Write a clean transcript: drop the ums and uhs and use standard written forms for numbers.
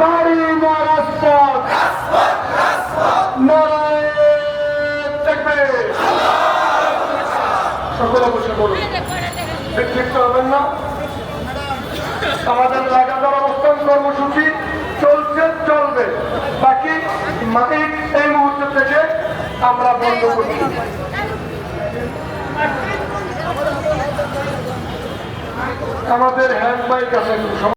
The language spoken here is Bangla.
বাড়ি না রাজপথ, নারায়ে তাকবীর। সকলে বসে বলুন, বিক্ষিপ্ত হবেন না। আমাদের লাগাতার অবস্থান কর্মসূচি চলছে, চলবে। বাকি মাইক এই মুহূর্ত থেকে আমরা বন্ধ করছি। আমাদের হ্যান্ড মাইক আছে।